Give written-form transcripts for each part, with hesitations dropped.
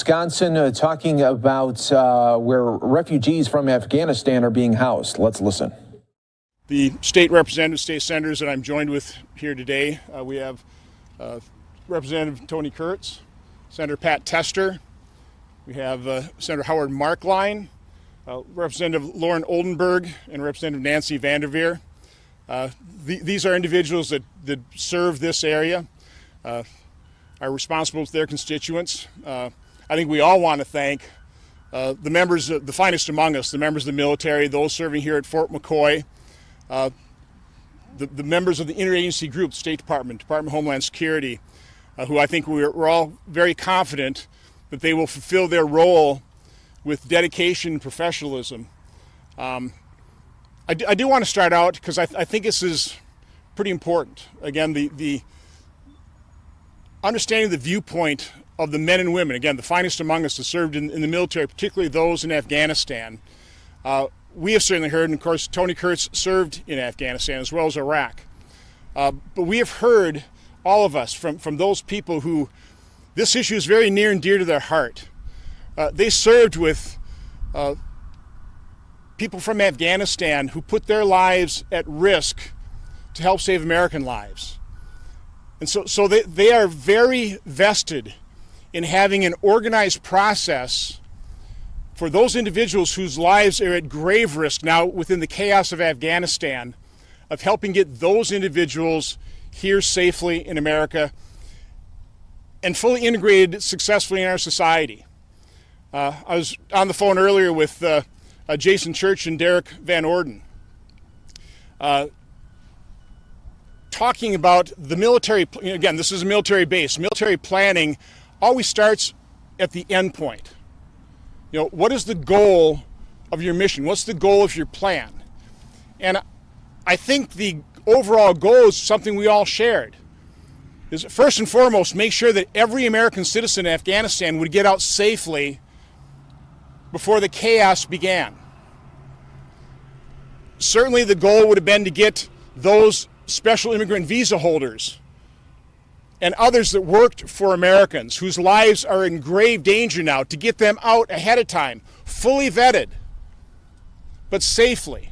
Wisconsin, talking about where refugees from Afghanistan are being housed. Let's listen. The state representatives, state senators that I'm joined with here today, we have Representative Tony Kurtz, Senator Pat Tester, we have Senator Howard Markline, Representative Lauren Oldenburg, and Representative Nancy Vanderveer. These are individuals that serve this area, are responsible to their constituents. I think we all want to thank the members, the finest among us, the members of the military, those serving here at Fort McCoy, the members of the interagency group, State Department, Department of Homeland Security, who I think we're all very confident that they will fulfill their role with dedication and professionalism. I do want to start out because I think this is pretty important. Again, the understanding the viewpoint of the men and women, again, the finest among us that served in the military, particularly those in Afghanistan. We have certainly heard, and of course, Tony Kurtz served in Afghanistan as well as Iraq. But we have heard, all of us, from those people who this issue is very near and dear to their heart. They served with people from Afghanistan who put their lives at risk to help save American lives. And so they are very vested in having an organized process for those individuals whose lives are at grave risk now within the chaos of Afghanistan, of helping get those individuals here safely in America and fully integrated successfully in our society. I was on the phone earlier with Jason Church and Derek Van Orden, talking about the military. Again, this is a military base. Military planning always starts at the end point. You know, what is the goal of your mission? What's the goal of your plan? And I think the overall goal is something we all shared. Is first and foremost, make sure that every American citizen in Afghanistan would get out safely before the chaos began. Certainly the goal would have been to get those special immigrant visa holders and others that worked for Americans whose lives are in grave danger now, to get them out ahead of time, fully vetted, but safely,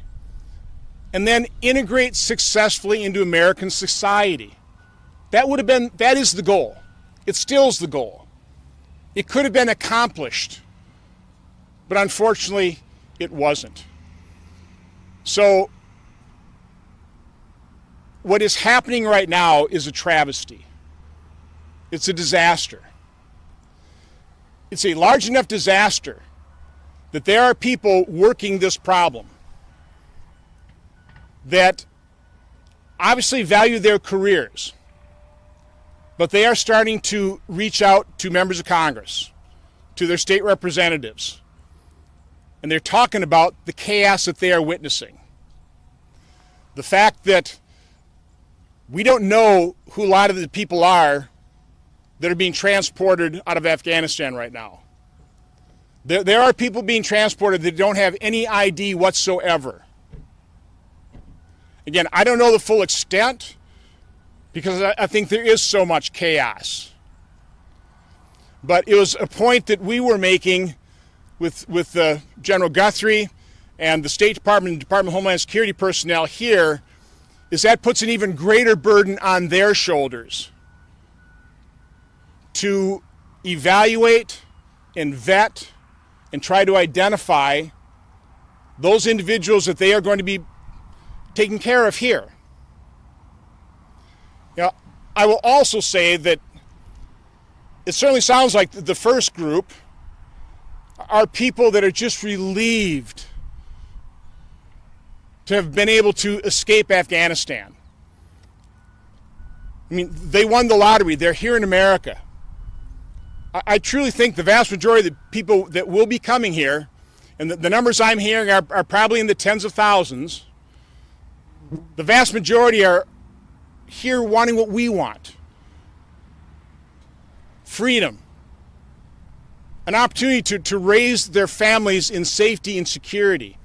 and then integrate successfully into American society. That is the goal. It still is the goal. It could have been accomplished, but unfortunately it wasn't. So what is happening right now is a travesty. It's a disaster. It's a large enough disaster that there are people working this problem that obviously value their careers, but they are starting to reach out to members of Congress, to their state representatives, and they're talking about the chaos that they are witnessing. The fact that we don't know who a lot of the people are that are being transported out of Afghanistan right now. There are people being transported that don't have any ID whatsoever. Again, I don't know the full extent because I think there is so much chaos. But it was a point that we were making with General Guthrie and the State Department and Department of Homeland Security personnel here, is that puts an even greater burden on their shoulders to evaluate and vet and try to identify those individuals that they are going to be taken care of here. Now, I will also say that it certainly sounds like the first group are people that are just relieved to have been able to escape Afghanistan. I mean, they won the lottery. They're here in America. I truly think the vast majority of the people that will be coming here, and the numbers I'm hearing are probably in the tens of thousands, the vast majority are here wanting what we want. Freedom. An opportunity to raise their families in safety and security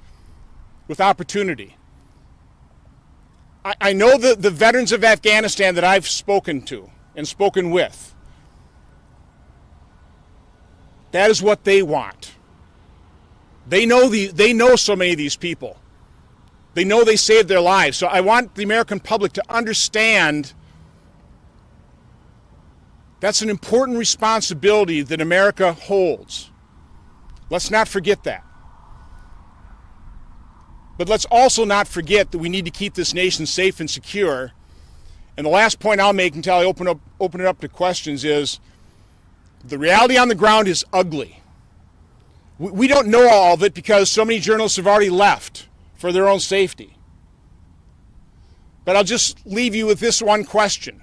with opportunity. I know the veterans of Afghanistan that I've spoken to and spoken with. That is what they want. They know so many of these people. They know they saved their lives. So I want the American public to understand that's an important responsibility that America holds. Let's not forget that. But let's also not forget that we need to keep this nation safe and secure. And the last point I'll make until I open it up to questions is the reality on the ground is ugly. We don't know all of it because so many journalists have already left for their own safety. But I'll just leave you with this one question.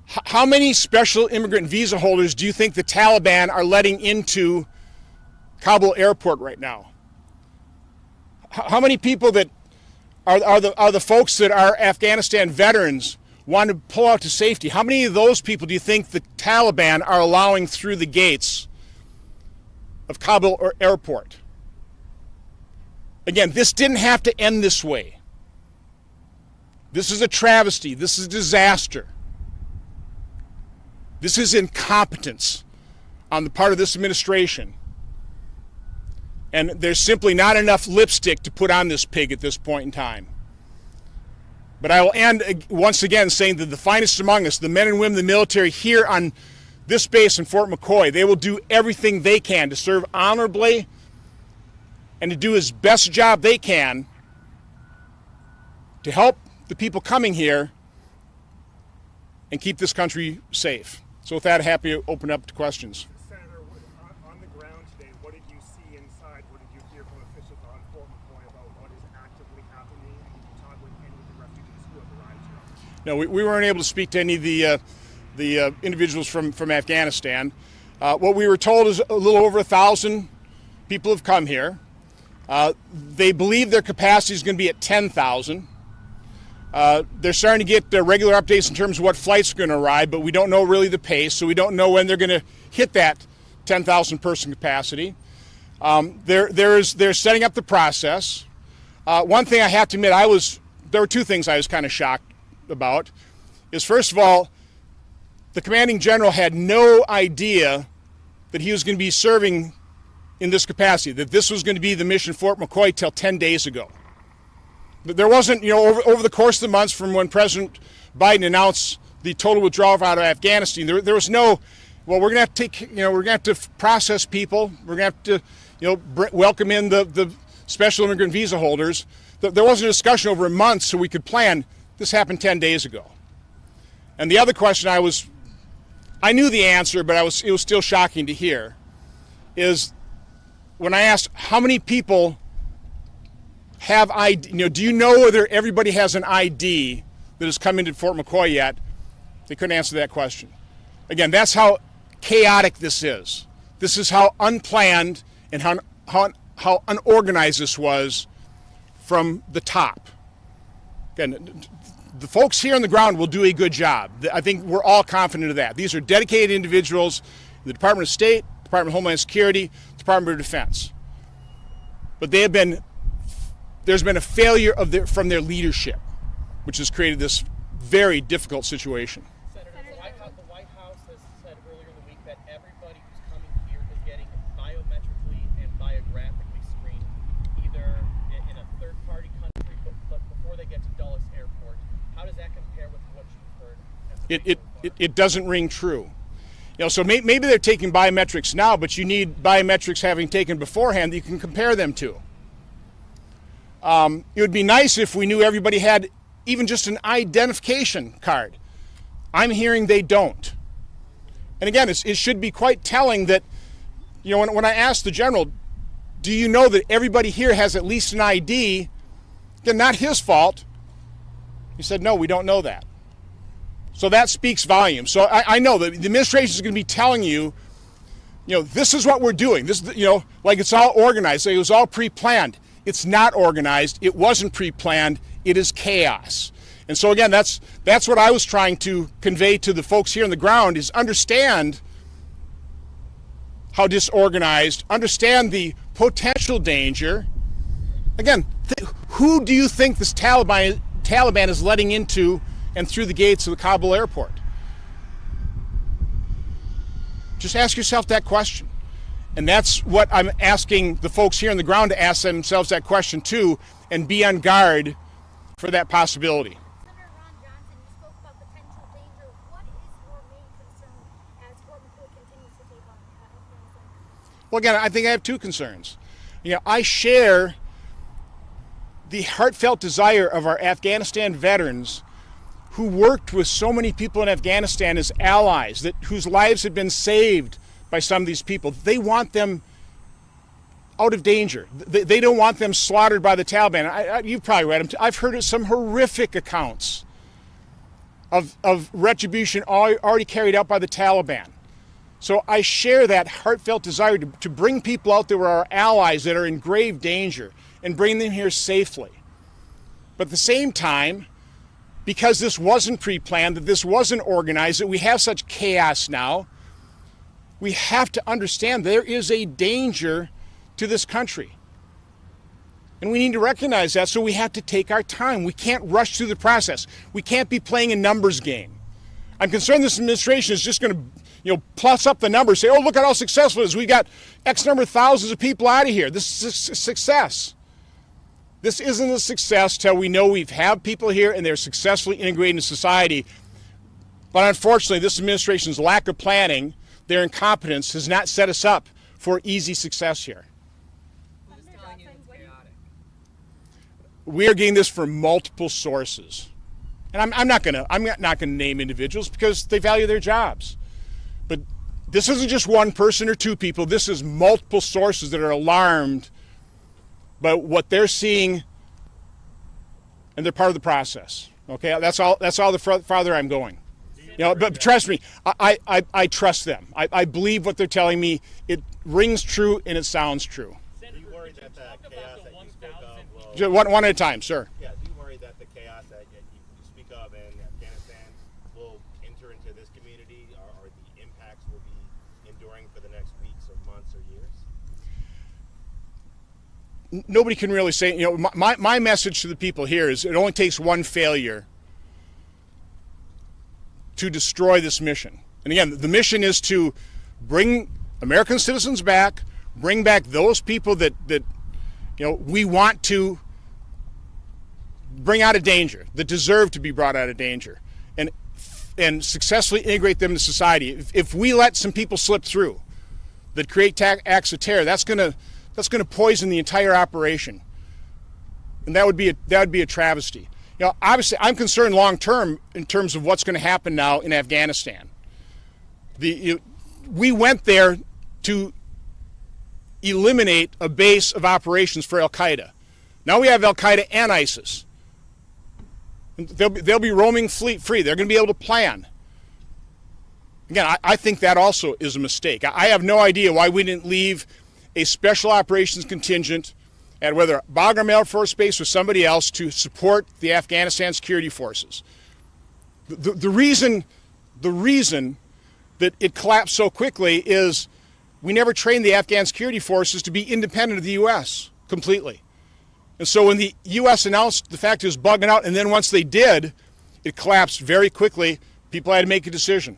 How many special immigrant visa holders do you think the Taliban are letting into Kabul airport right now? How many people that are the folks that are Afghanistan veterans want to pull out to safety? How many of those people do you think the Taliban are allowing through the gates of Kabul airport? Again, this didn't have to end this way. This is a travesty. This is a disaster. This is incompetence on the part of this administration. And there's simply not enough lipstick to put on this pig at this point in time. But I will end once again saying that the finest among us, the men and women of the military here on this base in Fort McCoy, they will do everything they can to serve honorably and to do as best job they can to help the people coming here and keep this country safe. So with that, happy to open up to questions. Senator, on the ground today, what did you see inside? What did you hear from officials on Fort McCoy about what is actively happening? Did you talk with any of the refugees who have arrived here? No, we weren't able to speak to any of the individuals from Afghanistan. What we were told is a little over 1,000 people have come here. They believe their capacity is going to be at 10,000. They're starting to get regular updates in terms of what flights are going to arrive, but we don't know really the pace, so we don't know when they're going to hit that 10,000 person capacity. They're setting up the process. One thing I have to admit, there were two things I was kind of shocked about. Is first of all, the commanding general had no idea that he was going to be serving in this capacity, that this was going to be the mission Fort McCoy till 10 days ago. There wasn't, over the course of the months from when President Biden announced the total withdrawal out of Afghanistan, there was no, well, we're going to have to we're going to have to process people. We're going to have to, welcome in the special immigrant visa holders. There wasn't a discussion over a month so we could plan. This happened 10 days ago. And the other question I knew the answer, but it was still shocking to hear, is when I asked how many people have ID, do you know whether everybody has an ID that has come into Fort McCoy yet? They couldn't answer that question. Again, that's how chaotic this is. This is how unplanned and how unorganized this was from the top. Again, the folks here on the ground will do a good job. I think we're all confident of that. These are dedicated individuals, the Department of State, Department of Homeland Security, Department of Defense. But there's been a failure from their leadership, which has created this very difficult situation. Senator, the White House has said earlier in the week that everybody who's coming here is getting biometrically and biographically screened, either in a third-party country, but before they get to Dulles Airport. How does that compare with what you've heard? It doesn't ring true. So maybe they're taking biometrics now, but you need biometrics having taken beforehand that you can compare them to. It would be nice if we knew everybody had even just an identification card. I'm hearing they don't. And again, it should be quite telling that, when I asked the general, do you know that everybody here has at least an ID? Again, not his fault. He said, no, we don't know that. So that speaks volumes. So I know that the administration is going to be telling you, this is what we're doing. This, like it's all organized. It was all pre-planned. It's not organized. It wasn't pre-planned. It is chaos. And so again, that's what I was trying to convey to the folks here on the ground is understand how disorganized, understand the potential danger. Again, who do you think this Taliban is letting into and through the gates of the Kabul airport? Just ask yourself that question. And that's what I'm asking the folks here on the ground to ask themselves that question too, and be on guard for that possibility. Senator Ron Johnson, you spoke about potential danger. What is your main concern as Fort McCoy continues to take on Afghanistan? Well, again, I think I have two concerns. I share the heartfelt desire of our Afghanistan veterans who worked with so many people in Afghanistan as allies, whose lives had been saved by some of these people. They want them out of danger. They don't want them slaughtered by the Taliban. You've probably read them. I've heard of some horrific accounts of retribution already carried out by the Taliban. So I share that heartfelt desire to bring people out that were our allies that are in grave danger and bring them here safely. But at the same time, because this wasn't pre-planned, that this wasn't organized, that we have such chaos now, we have to understand there is a danger to this country. And we need to recognize that, so we have to take our time. We can't rush through the process. We can't be playing a numbers game. I'm concerned this administration is just going to plus up the numbers, say, oh, look at how successful it is. We got X number of thousands of people out of here. This is a success. This isn't a success till we know we have people here and they're successfully integrated into society. But unfortunately, this administration's lack of planning, their incompetence, has not set us up for easy success here. We are getting this from multiple sources. And I'm not gonna name individuals because they value their jobs. But this isn't just one person or two people. This is multiple sources that are alarmed by what they're seeing, and they're part of the process. Okay, that's all the farther I'm going. But trust me, I trust them. I believe what they're telling me. It rings true and it sounds true. Are you worried that the chaos that you spoke of will... Just one at a time, sir. Yeah, do you worry that the chaos that you speak of in Afghanistan will enter into this community, or the impacts will be enduring for the next weeks or months or years? Nobody can really say, my message to the people here is it only takes one failure to destroy this mission. And again, the mission is to bring American citizens back, bring back those people that we want to bring out of danger, that deserve to be brought out of danger, and successfully integrate them into society. If we let some people slip through that create acts of terror, that's going to poison the entire operation, and that would be a travesty. Obviously, I'm concerned long term in terms of what's going to happen now in Afghanistan. We went there to eliminate a base of operations for Al-Qaeda. Now we have Al-Qaeda and ISIS. They'll be roaming free. They're going to be able to plan. Again, I think that also is a mistake. I have no idea why we didn't leave a special operations contingent at whether Bagram Air Force Base or somebody else to support the Afghanistan security forces. The reason that it collapsed so quickly is we never trained the Afghan security forces to be independent of the U.S. completely. And so when the U.S. announced the fact it was bugging out, and then once they did, it collapsed very quickly. People had to make a decision.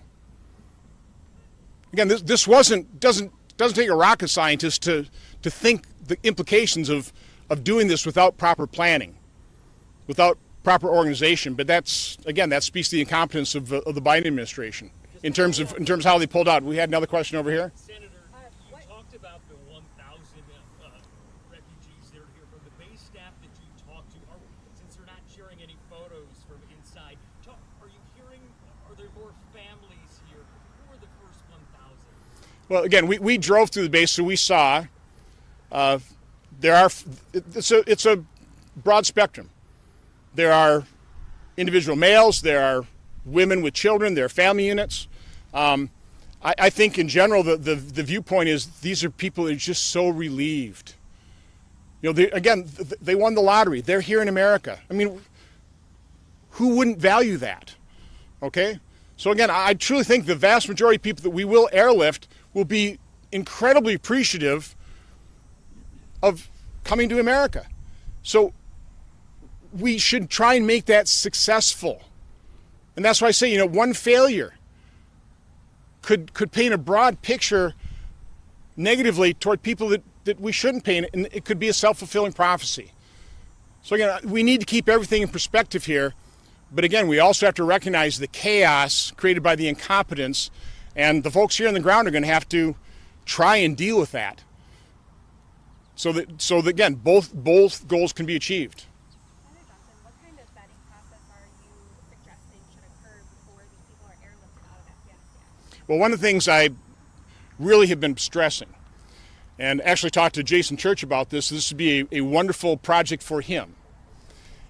Again, this doesn't take a rocket scientist to think the implications of doing this without proper planning, without proper organization. But that speaks to the incompetence of the Biden administration in terms of how they pulled out. We had another question over here. Senator, you talked about the 1,000 refugees that are here from the base staff that you talked to. Since they're not sharing any photos from inside, are there more families here? Who are the first 1,000? Well, again, we drove through the base, so we saw. It's a broad spectrum. There are individual males, there are women with children, there are family units. I think in general the viewpoint is these are people that are just so relieved. They won the lottery. They're here in America. I mean, who wouldn't value that? Okay? So again, I truly think the vast majority of people that we will airlift will be incredibly appreciative of coming to America. So we should try and make that successful. And that's why I say, one failure could paint a broad picture negatively toward people that we shouldn't paint, and it could be a self-fulfilling prophecy. So again, we need to keep everything in perspective here, but again, we also have to recognize the chaos created by the incompetence, and the folks here on the ground are going to have to try and deal with that. So that again, both goals can be achieved. Senator Johnson, what kind of vetting process are you suggesting should occur before these people are airlifted out of Afghanistan? Well, one of the things I really have been stressing, and actually talked to Jason Church about this would be a wonderful project for him,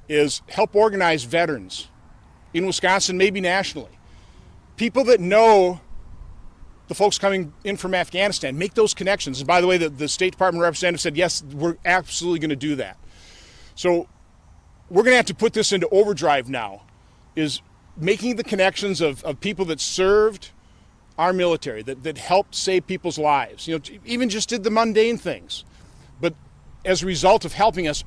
is help organize veterans in Wisconsin, maybe nationally. People that know the folks coming in from Afghanistan, make those connections. And by the way, the State Department representative said, yes, we're absolutely going to do that. So we're going to have to put this into overdrive now, is making the connections of people that served our military, that helped save people's lives, even just did the mundane things. But as a result of helping us,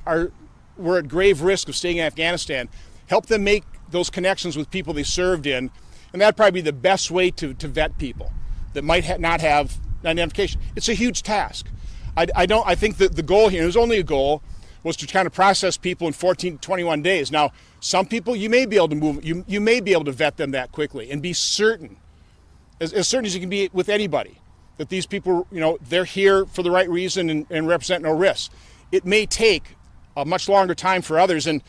we're at grave risk of staying in Afghanistan. Help them make those connections with people they served in, and that'd probably be the best way to vet people that might not have identification. It's a huge task. I think that the goal here, it was only a goal, was to kind of process people in 14 to 21 days. Now, some people you may be able to move, you may be able to vet them that quickly and be certain, as certain as you can be with anybody, that these people, they're here for the right reason and represent no risk. It may take a much longer time for others, and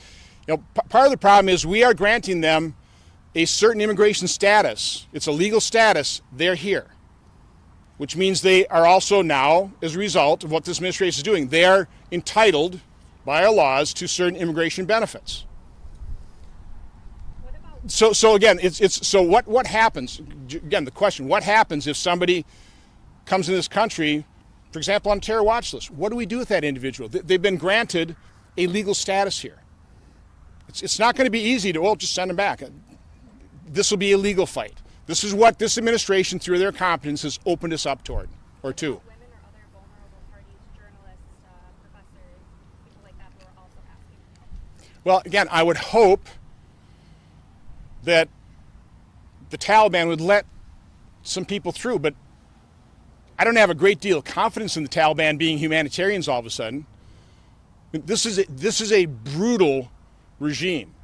part of the problem is we are granting them a certain immigration status. It's a legal status. They're here, which means they are also now, as a result of what this administration is doing, they are entitled by our laws to certain immigration benefits. What about So again, so what happens? Again, the question: what happens if somebody comes in this country, for example, on a terror watch list? What do we do with that individual? They've been granted a legal status here. It's not going to be easy to just send them back. This will be a legal fight. This is what this administration, through their competence, has opened us up toward, or to. women or other vulnerable parties, journalists, professors, people like that who are also asking for help? Well, again, I would hope that the Taliban would let some people through, but I don't have a great deal of confidence in the Taliban being humanitarians all of a sudden. This is a brutal regime.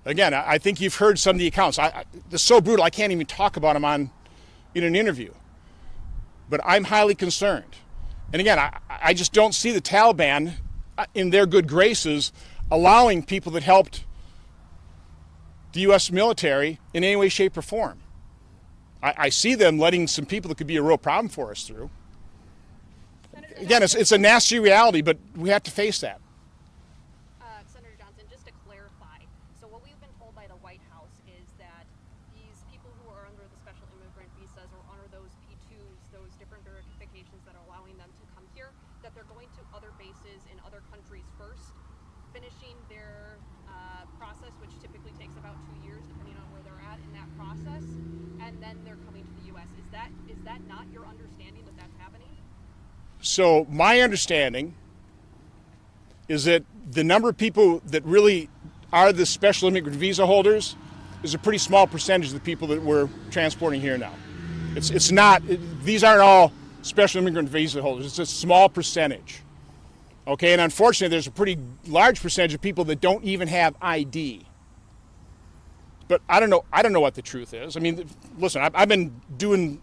Again, I think you've heard some of the accounts. They're so brutal, I can't even talk about them in an interview. But I'm highly concerned. And again, I just don't see the Taliban, in their good graces, allowing people that helped the U.S. military in any way, shape, or form. I see them letting some people that could be a real problem for us through. Again, it's a nasty reality, but we have to face that. Senator Johnson, just to clarify, so what we've been told by the White House is that these people who are under the special immigrant visas or under those P2s, those different verifications that are allowing them to come here, that they're going to other bases in other countries first, finishing their process, which typically takes about 2 years, depending on where they're at in that process, and then they're coming to the U.S. Is that not your understanding that that's happening? So my understanding is that the number of people that really are the special immigrant visa holders is a pretty small percentage of the people that we're transporting here now. It's not, these aren't all special immigrant visa holders. It's a small percentage. Okay, and unfortunately there's a pretty large percentage of people that don't even have ID. But I don't know what the truth is. I mean, listen, I've been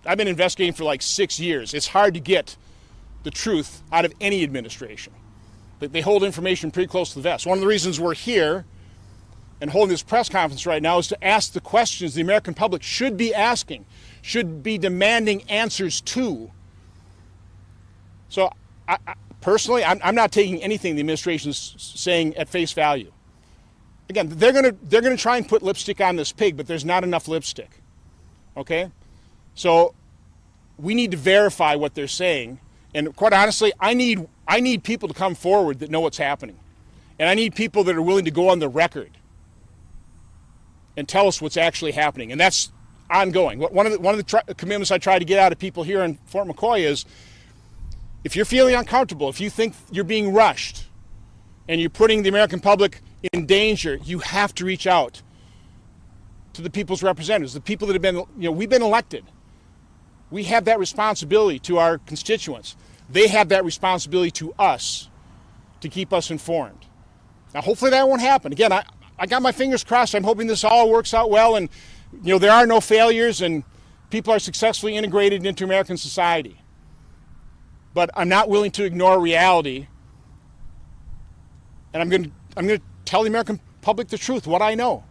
investigating for like 6 years. It's hard to get the truth out of any administration. They hold information pretty close to the vest. One of the reasons we're here and holding this press conference right now is to ask the questions the American public should be asking, should be demanding answers to. So personally, I'm not taking anything the administration's saying at face value. Again, they're gonna try and put lipstick on this pig, but there's not enough lipstick. Okay? So we need to verify what they're saying. And quite honestly, I need people to come forward that know what's happening. And I need people that are willing to go on the record and tell us what's actually happening. And that's ongoing. One of the commitments I try to get out of people here in Fort McCoy is, if you're feeling uncomfortable, if you think you're being rushed and you're putting the American public in danger, you have to reach out to the people's representatives, the people that have been, we've been elected. We have that responsibility to our constituents. They have that responsibility to us to keep us informed. Now, hopefully that won't happen. Again, I got my fingers crossed. I'm hoping this all works out well, and there are no failures, and people are successfully integrated into American society. But I'm not willing to ignore reality, and I'm going to tell the American public the truth, what I know,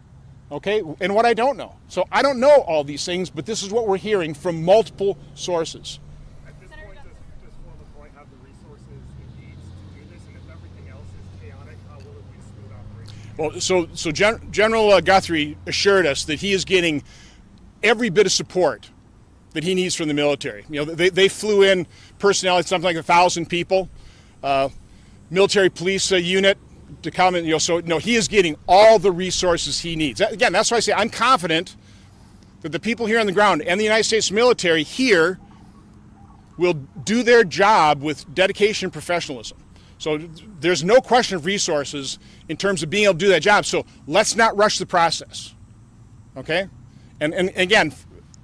okay, and what I don't know. So I don't know all these things, but this is what we're hearing from multiple sources. At this point, does Fort McCoy have the resources it needs to do this? And if everything else is chaotic, how will it be a smooth operation? Well, so General Guthrie assured us that he is getting every bit of support that he needs from the military. They flew in personnel, it's something like 1,000 people, military police unit to come and, so no, he is getting all the resources he needs. Again, that's why I say I'm confident that the people here on the ground and the United States military here will do their job with dedication and professionalism. So there's no question of resources in terms of being able to do that job. So let's not rush the process, okay? And again,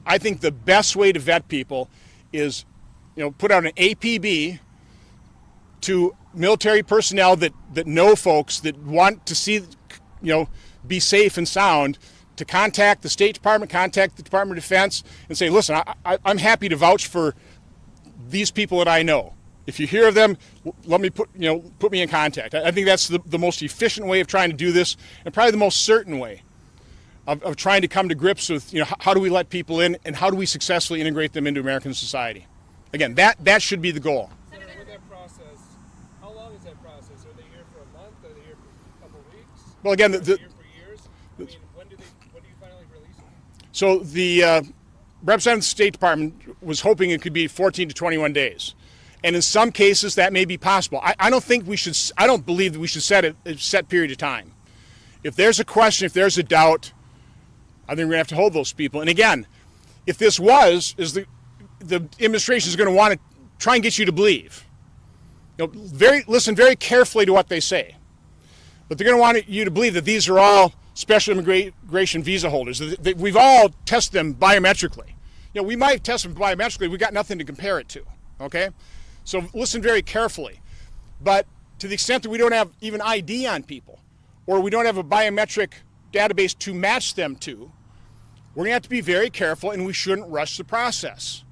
I think the best way to vet people is, put out an APB to military personnel that know folks that want to see, be safe and sound, to contact the State Department, contact the Department of Defense, and say, listen, I'm happy to vouch for these people that I know. If you hear of them, let me put me in contact. I think that's the most efficient way of trying to do this, and probably the most certain way of trying to come to grips with, how do we let people in and how do we successfully integrate them into American society. Again, that should be the goal. With that process, how long is that process? Are they here for a month? Are they here for a couple of weeks? Well, again, Are they here for years? I mean, when do you finally release them? So the representative of the State Department was hoping it could be 14 to 21 days. And in some cases, that may be possible. I don't believe that we should set a set period of time. If there's a question, if there's a doubt, I think we're going to have to hold those people. And again, if this is the administration is going to want to try and get you to believe. Listen very carefully to what they say. But they're going to want you to believe that these are all special immigration visa holders. That we've all tested them biometrically. We might test them biometrically. We've got nothing to compare it to, okay? So listen very carefully. But to the extent that we don't have even ID on people, or we don't have a biometric database to match them to, we're going to have to be very careful, and we shouldn't rush the process.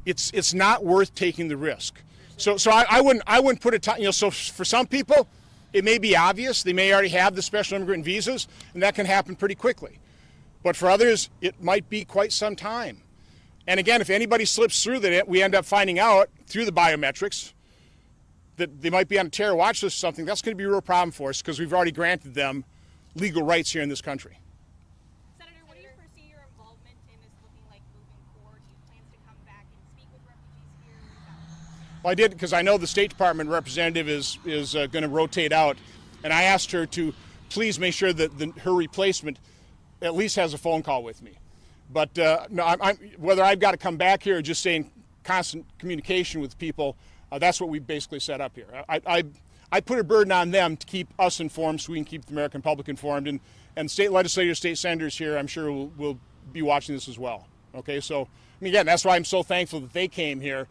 It's not worth taking the risk. So I wouldn't put a time. So for some people, it may be obvious. They may already have the special immigrant visas, and that can happen pretty quickly. But for others, it might be quite some time. And again, if anybody slips through that, we end up finding out through the biometrics that they might be on a terror watch list or something. That's going to be a real problem for us because we've already granted them legal rights here in this country. Senator, what do you foresee your involvement in this looking like moving forward? Do you plan to come back and speak with refugees here? Well, I did because I know the State Department representative is going to rotate out, and I asked her to please make sure that her replacement at least has a phone call with me. But no, whether I've got to come back here or just stay in constant communication with people, that's what we basically set up here. I put a burden on them to keep us informed so we can keep the American public informed. And state legislators, state senators here, I'm sure will be watching this as well. Okay, so again, that's why I'm so thankful that they came here.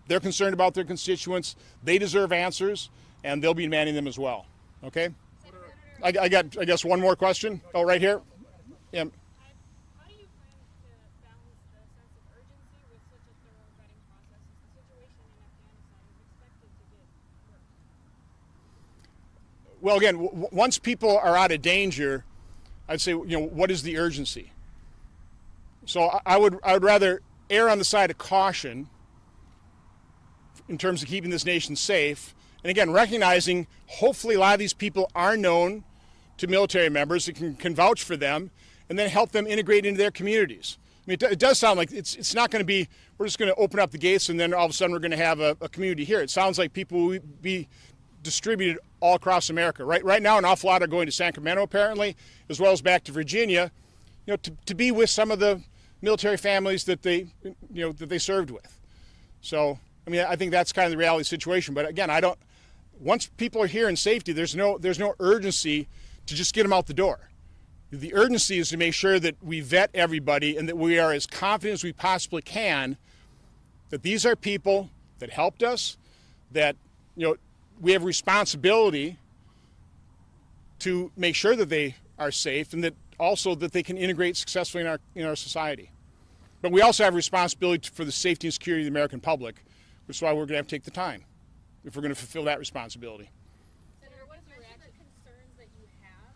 They're concerned about their constituents. They deserve answers, and they'll be demanding them as well. Okay? I guess one more question. Oh, right here. Yeah. How do you plan to balance the sense of urgency with such a thorough vetting process as the situation in Afghanistan is expected to get worse? Well, again, once people are out of danger, I'd say, what is the urgency? So I would rather err on the side of caution in terms of keeping this nation safe. And again, recognizing hopefully a lot of these people are known to military members that can vouch for them and then help them integrate into their communities. I mean, it does sound like it's not going to be, we're just going to open up the gates and then all of a sudden we're going to have a community here. It sounds like people will be distributed all across America. Right now, an awful lot are going to Sacramento, apparently, as well as back to Virginia, to be with some of the military families that they served with. So, I mean, I think that's kind of the reality situation. But again, once people are here in safety, there's no urgency to just get them out the door. The urgency is to make sure that we vet everybody and that we are as confident as we possibly can that these are people that helped us, that, you know, we have responsibility to make sure that they are safe and that also that they can integrate successfully in our society. But we also have responsibility for the safety and security of the American public, which is why we're going to have to take the time if we're going to fulfill that responsibility. Senator, what is your reaction? The concerns that you have,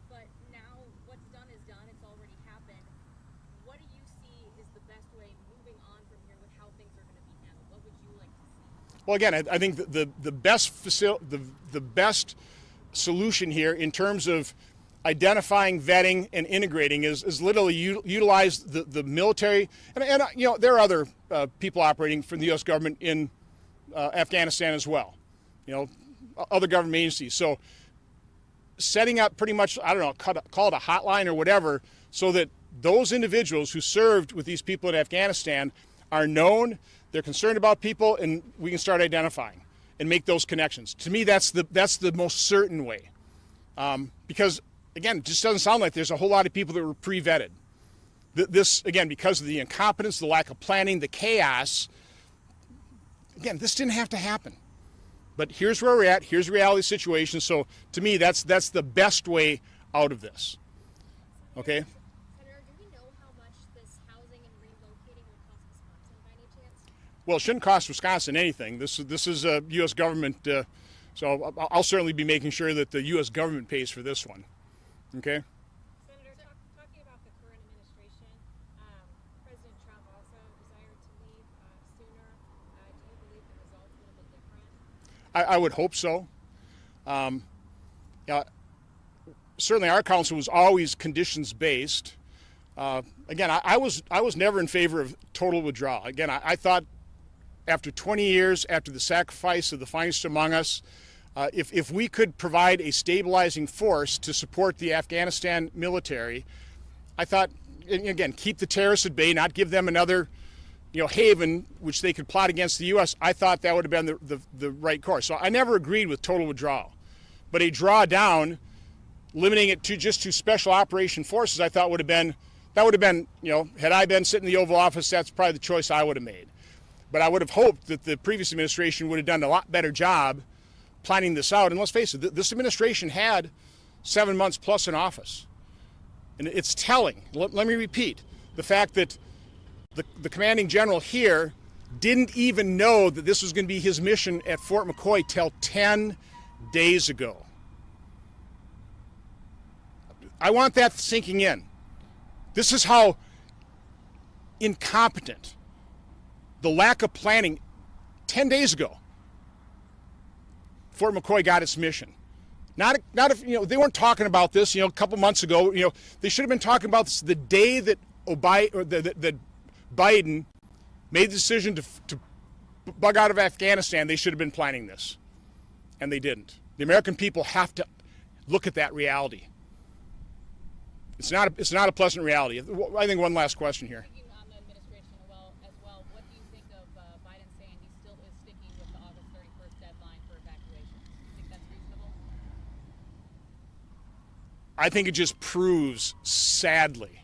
but now what's done is done. It's already happened. What do you see is the best way moving on from here with how things are going to be handled? What would you like to see? Well, again, I think the best solution here in terms of identifying, vetting, and integrating is literally utilize the military, and you know, there are other people operating from the U.S. government in Afghanistan as well, you know, other government agencies. So setting up pretty much, I don't know, call it a hotline or whatever, so that those individuals who served with these people in Afghanistan are known, they're concerned about people, and we can start identifying and make those connections. To me, that's the most certain way, because again, it just doesn't sound like there's a whole lot of people that were pre-vetted. This, again, because of the incompetence, the lack of planning, the chaos, again, this didn't have to happen. But here's where we're at, here's the reality situation, so to me, that's the best way out of this, okay? Senator, do we know how much this housing and relocating will cost Wisconsin by any chance? Well, it shouldn't cost Wisconsin anything. This is a U.S. government, so I'll certainly be making sure that the U.S. government pays for this one. Okay. Senator, talking about the current administration, President Trump also desired to leave sooner. Do you believe the results would have been different? I would hope so. Certainly, our council was always conditions based. Again, I was never in favor of total withdrawal. Again, I thought after 20 years, after the sacrifice of the finest among us, if we could provide a stabilizing force to support the Afghanistan military, I thought, again, keep the terrorists at bay, not give them another, you know, haven which they could plot against the U.S. I thought that would have been the right course. So I never agreed with total withdrawal, but a drawdown, limiting it to just to special operation forces, I thought would have been, you know, had I been sitting in the Oval Office, that's probably the choice I would have made. But I would have hoped that the previous administration would have done a lot better job planning this out. And let's face it, this administration had 7 months plus in office. And it's telling, let me repeat, the fact that the commanding general here didn't even know that this was going to be his mission at Fort McCoy till 10 days ago. I want that sinking in. This is how incompetent, the lack of planning 10 days ago, Fort McCoy got its mission. Not if, you know, they weren't talking about this, you know, a couple months ago. You know, they should have been talking about this the day that that Biden made the decision to bug out of Afghanistan. They should have been planning this, and they didn't. The American people have to look at that reality. It's not a pleasant reality. I think one last question here. On the administration as well, what do you think of Biden saying he still is sticking with the August 31st deadline for evacuation? Do you think that's reasonable? I think it just proves, sadly,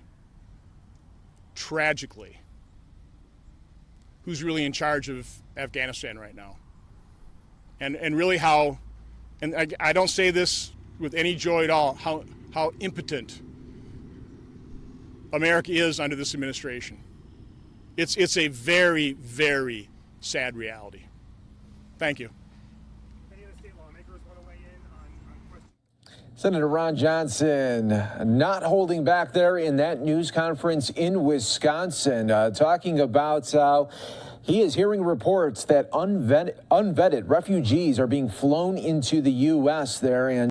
tragically, who's really in charge of Afghanistan right now. And really how, and I don't say this with any joy at all, how impotent America is under this administration. It's a very, very sad reality. Thank you. Any of the state lawmakers want to weigh in on questions? Senator Ron Johnson not holding back there in that news conference in Wisconsin, talking about how he is hearing reports that unvetted refugees are being flown into the U.S. there. And